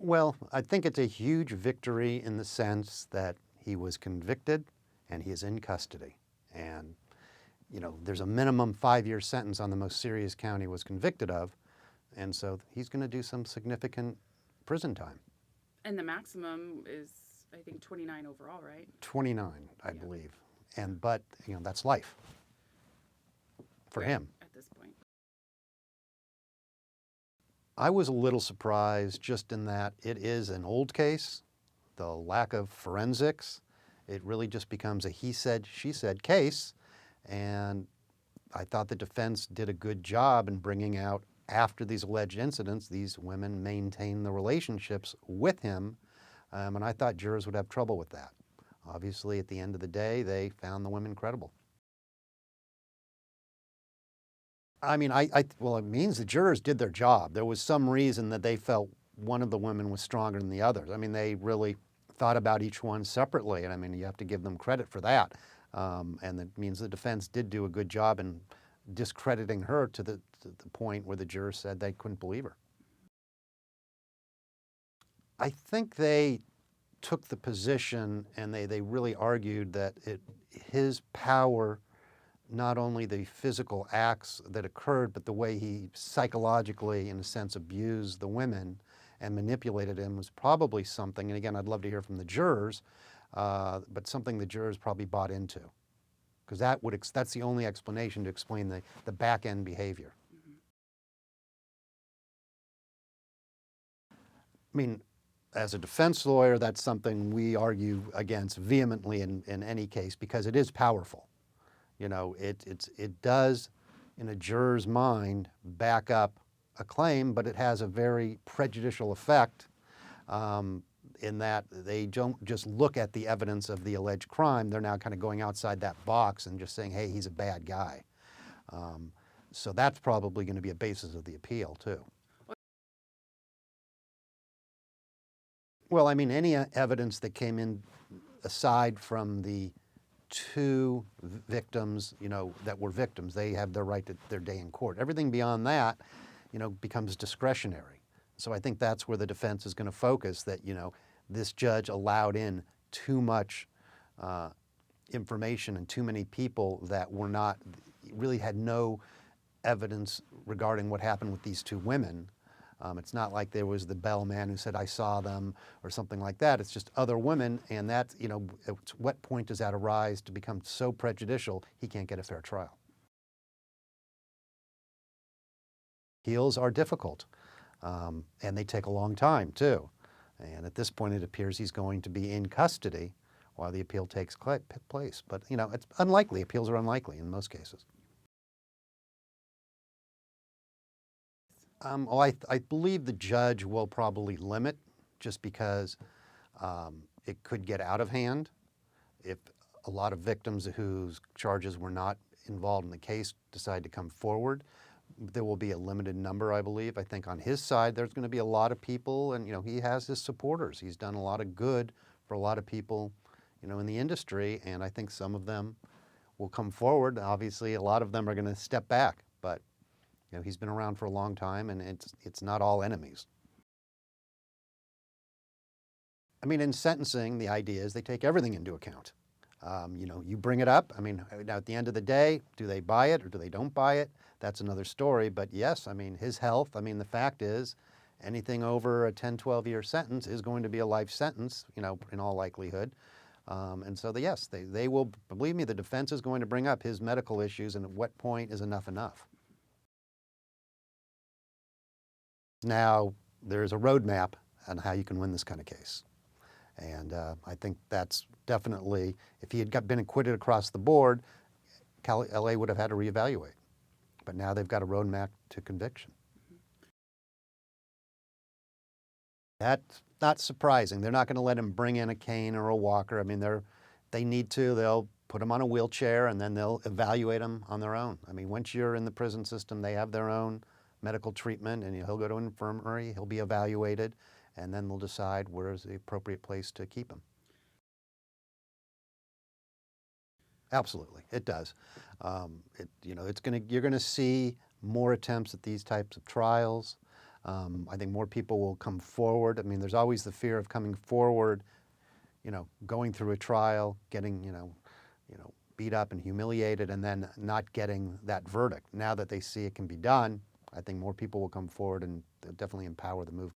Well, I think it's a huge victory in the sense that he was convicted and he is in custody. And, there's a minimum 5-year sentence on the most serious count he was convicted of. And so he's going to do some significant prison time. And the maximum is, I think, 29 overall, right? 29, I believe. But that's life for him. At this point. I was a little surprised just in that it is an old case, the lack of forensics. It really just becomes a he said, she said case. And I thought the defense did a good job in bringing out, after these alleged incidents, these women maintained the relationships with him. And I thought jurors would have trouble with that. Obviously, at the end of the day, they found the women credible. I mean, well, it means the jurors did their job. There was some reason that they felt one of the women was stronger than the others. I mean, they really thought about each one separately, and I mean, you have to give them credit for that. And that means the defense did do a good job in discrediting her to the point where the jurors said they couldn't believe her. I think they took the position and they really argued that his power, not only the physical acts that occurred, but the way he psychologically, in a sense, abused the women and manipulated him was probably something, and again, I'd love to hear from the jurors, but something the jurors probably bought into. Because that's the only explanation to explain the back-end behavior. I mean, as a defense lawyer, that's something we argue against vehemently in any case because it is powerful. It does, in a juror's mind, back up a claim, but it has a very prejudicial effect in that they don't just look at the evidence of the alleged crime. They're now kind of going outside that box and just saying, hey, he's a bad guy. So that's probably going to be a basis of the appeal, too. Well, I mean, any evidence that came in aside from the 2 victims, that were victims, they have their right to their day in court. Everything beyond that, becomes discretionary. So I think that's where the defense is going to focus, that, this judge allowed in too much information and too many people that really had no evidence regarding what happened with these 2 women. It's not like there was the bellman who said, I saw them, or something like that. It's just other women, and at what point does that arise to become so prejudicial he can't get a fair trial? Appeals are difficult, and they take a long time, too. And at this point, it appears he's going to be in custody while the appeal takes place. But, it's unlikely. Appeals are unlikely in most cases. I believe the judge will probably limit, just because it could get out of hand if a lot of victims whose charges were not involved in the case decide to come forward. There will be a limited number, I believe. I think on his side there's going to be a lot of people, and he has his supporters. He's done a lot of good for a lot of people, in the industry, and I think some of them will come forward. Obviously, a lot of them are going to step back, but he's been around for a long time, and it's not all enemies. I mean, in sentencing, the idea is they take everything into account. You bring it up. I mean, now at the end of the day, do they buy it or do they don't buy it? That's another story. But yes, I mean, his health, the fact is anything over a 10, 12-year sentence is going to be a life sentence, in all likelihood. And so, yes, they will, believe me, the defense is going to bring up his medical issues, and at what point is enough enough? Now, there's a roadmap on how you can win this kind of case. And I think that's definitely, if he had been acquitted across the board, LA would have had to reevaluate. But now they've got a roadmap to conviction. That's not surprising. They're not going to let him bring in a cane or a walker. I mean, they need to. They'll put him on a wheelchair, and then they'll evaluate him on their own. I mean, once you're in the prison system, they have their own medical treatment, and he'll go to an infirmary, he'll be evaluated, and then they'll decide where is the appropriate place to keep him. Absolutely, it does. You're going to see more attempts at these types of trials. I think more people will come forward. I mean, there's always the fear of coming forward, going through a trial, getting, beat up and humiliated, and then not getting that verdict. Now that they see it can be done, I think more people will come forward and definitely empower the movement.